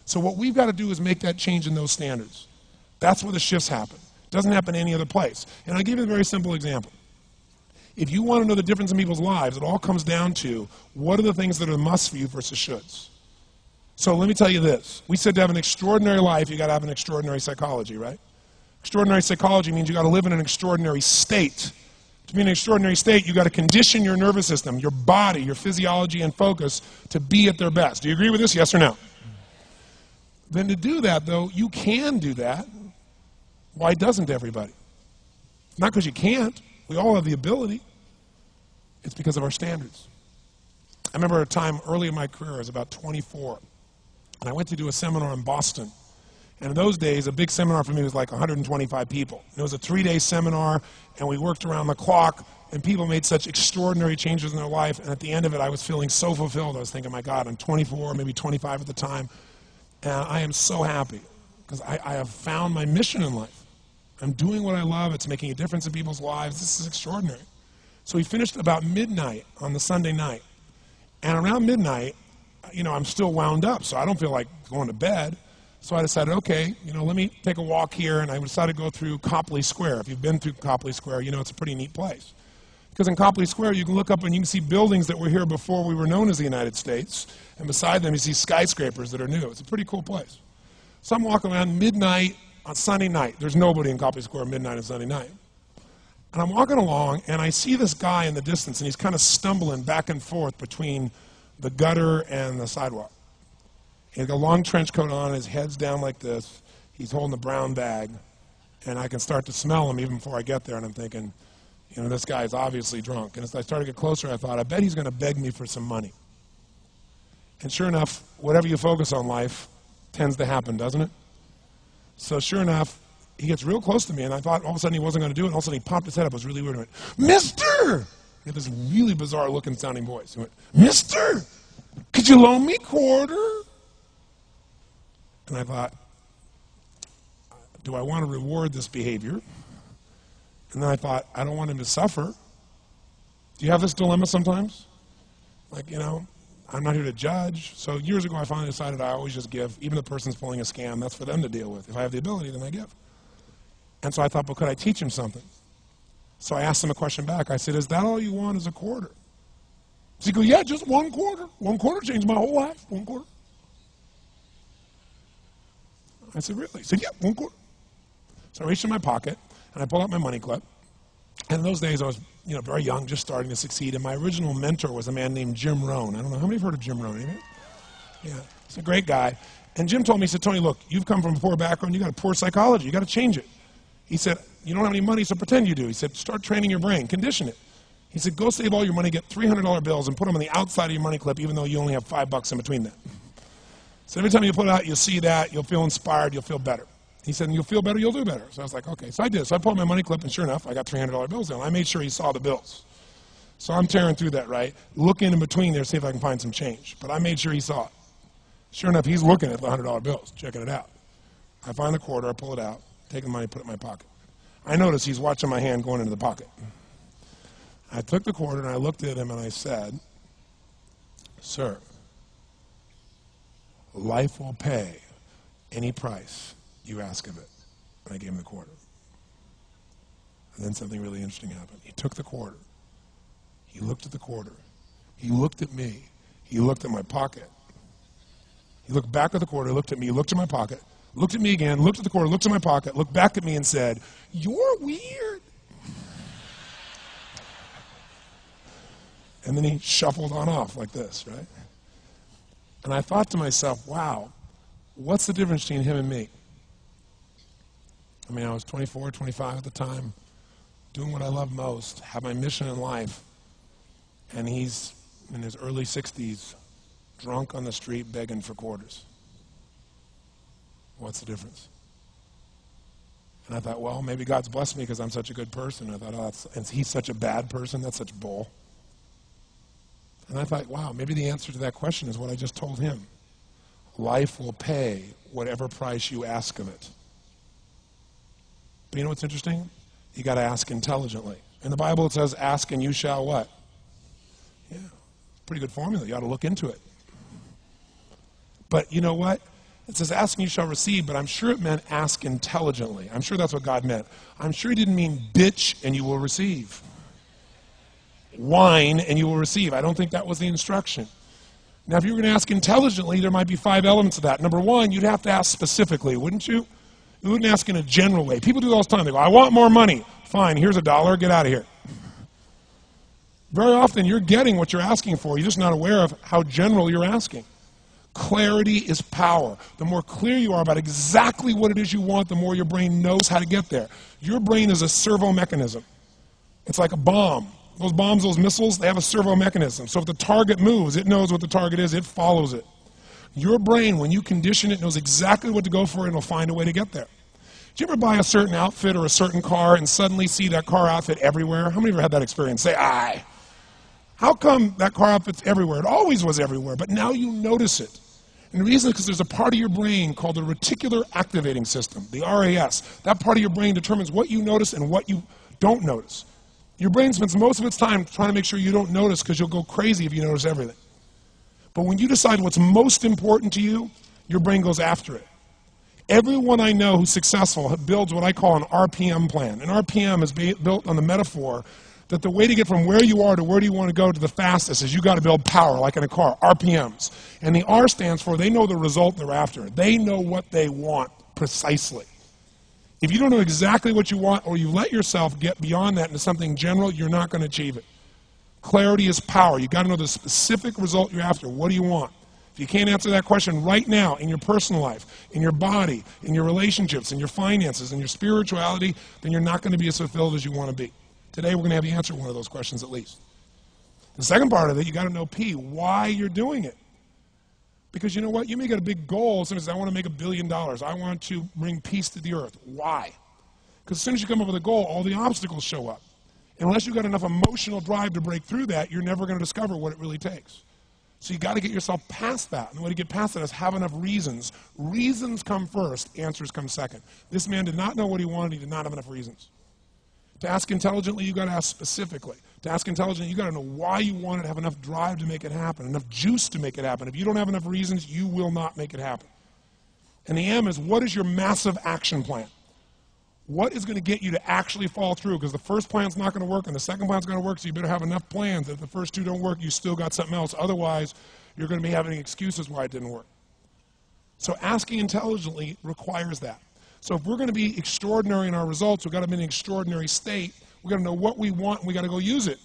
So what we've got to do is make that change in those standards. That's where the shifts happen. It doesn't happen any other place. And I'll give you a very simple example. If you want to know the difference in people's lives, it all comes down to what are the things that are musts for you versus shoulds. So let me tell you this. We said to have an extraordinary life, you got to have an extraordinary psychology, right? Extraordinary psychology means you got to live in an extraordinary state. To be in an extraordinary state, you got to condition your nervous system, your body, your physiology and focus to be at their best. Do you agree with this? Yes or no? Then to do that, though, you can do that. Why doesn't everybody? Not because you can't. We all have the ability. It's because of our standards. I remember a time early in my career, I was about 24, and I went to do a seminar in Boston. And in those days, a big seminar for me was like 125 people. It was a 3-day seminar, and we worked around the clock, and people made such extraordinary changes in their life. And at the end of it, I was feeling so fulfilled. I was thinking, my God, I'm 24, maybe 25 at the time, and I am so happy because I have found my mission in life. I'm doing what I love. It's making a difference in people's lives. This is extraordinary. So we finished about midnight on the Sunday night. And around midnight, I'm still wound up, so I don't feel like going to bed. So I decided, okay, let me take a walk here, and I decided to go through Copley Square. If you've been through Copley Square, it's a pretty neat place. Because in Copley Square, you can look up and you can see buildings that were here before we were known as the United States, and beside them you see skyscrapers that are new. It's a pretty cool place. So I'm walking around midnight on Sunday night. There's nobody in Copley Square midnight on Sunday night. And I'm walking along, and I see this guy in the distance, and he's kind of stumbling back and forth between the gutter and the sidewalk. He's got a long trench coat on, his head's down like this. He's holding a brown bag, and I can start to smell him even before I get there, and I'm thinking, this guy's obviously drunk. And as I started to get closer, I thought, I bet he's going to beg me for some money. And sure enough, whatever you focus on in life tends to happen, doesn't it? So sure enough, he gets real close to me, and I thought all of a sudden he wasn't going to do it, and all of a sudden he popped his head up. It was really weird. He went, "Mister!" He had this really bizarre-looking sounding voice. He went, "Mister, could you loan me a quarter?" And I thought, do I want to reward this behavior? And then I thought, I don't want him to suffer. Do you have this dilemma sometimes? Like, I'm not here to judge. So years ago, I finally decided I always just give. Even if the person's pulling a scam, that's for them to deal with. If I have the ability, then I give. And so I thought, could I teach him something? So I asked him a question back. I said, is that all you want is a quarter? So he goes, yeah, just 1 quarter. 1 quarter changed my whole life. 1 quarter. I said, really? He said, yeah, 1 quarter. So I reached in my pocket, and I pulled out my money clip. And in those days, I was very young, just starting to succeed. And my original mentor was a man named Jim Rohn. I don't know, how many have heard of Jim Rohn? Anybody? Yeah, he's a great guy. And Jim told me, he said, Tony, look, you've come from a poor background. You got a poor psychology. You got to change it. He said, you don't have any money, so pretend you do. He said, start training your brain, condition it. He said, go save all your money, get $300 bills, and put them on the outside of your money clip, even though you only have $5 in between them. So every time you put it out, you'll see that, you'll feel inspired, you'll feel better. He said, and you'll feel better, you'll do better. So I was like, okay. So I did. So I pulled my money clip, and sure enough, I got $300 bills down. I made sure he saw the bills. So I'm tearing through that, right? Looking in between there, see if I can find some change. But I made sure he saw it. Sure enough, he's looking at the $100 bills, checking it out. I find the quarter, I pull it out, take the money, put it in my pocket. I notice he's watching my hand going into the pocket. I took the quarter, and I looked at him, and I said, sir, life will pay any price you ask of it. And I gave him the quarter. And then something really interesting happened. He took the quarter. He looked at the quarter. He looked at me. He looked at my pocket. He looked back at the quarter, looked at me, looked at my pocket, looked at me again, looked at the quarter, looked at my pocket, looked back at me and said, you're weird. And then he shuffled on off like this, right? And I thought to myself, wow, what's the difference between him and me? I mean, I was 24, 25 at the time, doing what I love most, have my mission in life, and he's in his early 60s, drunk on the street begging for quarters. What's the difference? And I thought, well, maybe God's blessed me because I'm such a good person. I thought, oh, and he's such a bad person, that's such bull. And I thought, wow, maybe the answer to that question is what I just told him. Life will pay whatever price you ask of it. But you know what's interesting? You got to ask intelligently. In the Bible it says, ask and you shall what? Yeah, pretty good formula. You ought to look into it. But you know what? It says, ask and you shall receive, but I'm sure it meant ask intelligently. I'm sure that's what God meant. I'm sure he didn't mean bitch and you will receive. Whine and you will receive. I don't think that was the instruction. Now, if you were going to ask intelligently, there might be 5 elements of that. Number one, you'd have to ask specifically, wouldn't you? You wouldn't ask in a general way. People do it all the time. They go, I want more money. Fine, here's $1, get out of here. Very often, you're getting what you're asking for. You're just not aware of how general you're asking. Clarity is power. The more clear you are about exactly what it is you want, the more your brain knows how to get there. Your brain is a servo mechanism. It's like a bomb. Those bombs, those missiles, they have a servo mechanism. So if the target moves, it knows what the target is, it follows it. Your brain, when you condition it, knows exactly what to go for and it'll find a way to get there. Did you ever buy a certain outfit or a certain car and suddenly see that car outfit everywhere? How many of you have had that experience? Say, aye. How come that car outfit's everywhere? It always was everywhere, but now you notice it. And the reason is because there's a part of your brain called the reticular activating system, the RAS. That part of your brain determines what you notice and what you don't notice. Your brain spends most of its time trying to make sure you don't notice because you'll go crazy if you notice everything. But when you decide what's most important to you, your brain goes after it. Everyone I know who's successful builds what I call an RPM plan. An RPM is built on the metaphor that the way to get from where you are to where do you want to go to the fastest is you got to build power, like in a car, RPMs. And the R stands for they know the result they're after. They know what they want precisely. If you don't know exactly what you want or you let yourself get beyond that into something general, you're not going to achieve it. Clarity is power. You've got to know the specific result you're after. What do you want? If you can't answer that question right now in your personal life, in your body, in your relationships, in your finances, in your spirituality, then you're not going to be as fulfilled as you want to be. Today we're going to have you answer one of those questions at least. The second part of it, you got to know P, why you're doing it. Because you know what? You may get a big goal. As soon as I want to make $1 billion. I want to bring peace to the earth. Why? Because as soon as you come up with a goal, all the obstacles show up. Unless you've got enough emotional drive to break through that, you're never going to discover what it really takes. So you got to get yourself past that. And the way to get past that is have enough reasons. Reasons come first, answers come second. This man did not know what he wanted. He did not have enough reasons. To ask intelligently, you got to ask specifically. To ask intelligently, you got to know why you want it, have enough drive to make it happen, enough juice to make it happen. If you don't have enough reasons, you will not make it happen. And the M is, what is your massive action plan? What is going to get you to actually fall through? Because the first plan's not going to work and the second plan's going to work, so you better have enough plans that if the first two don't work, you still got something else. Otherwise, you're going to be having excuses why it didn't work. So asking intelligently requires that. So if we're going to be extraordinary in our results, we've got to be in an extraordinary state. We've got to know what we want and we've got to go use it.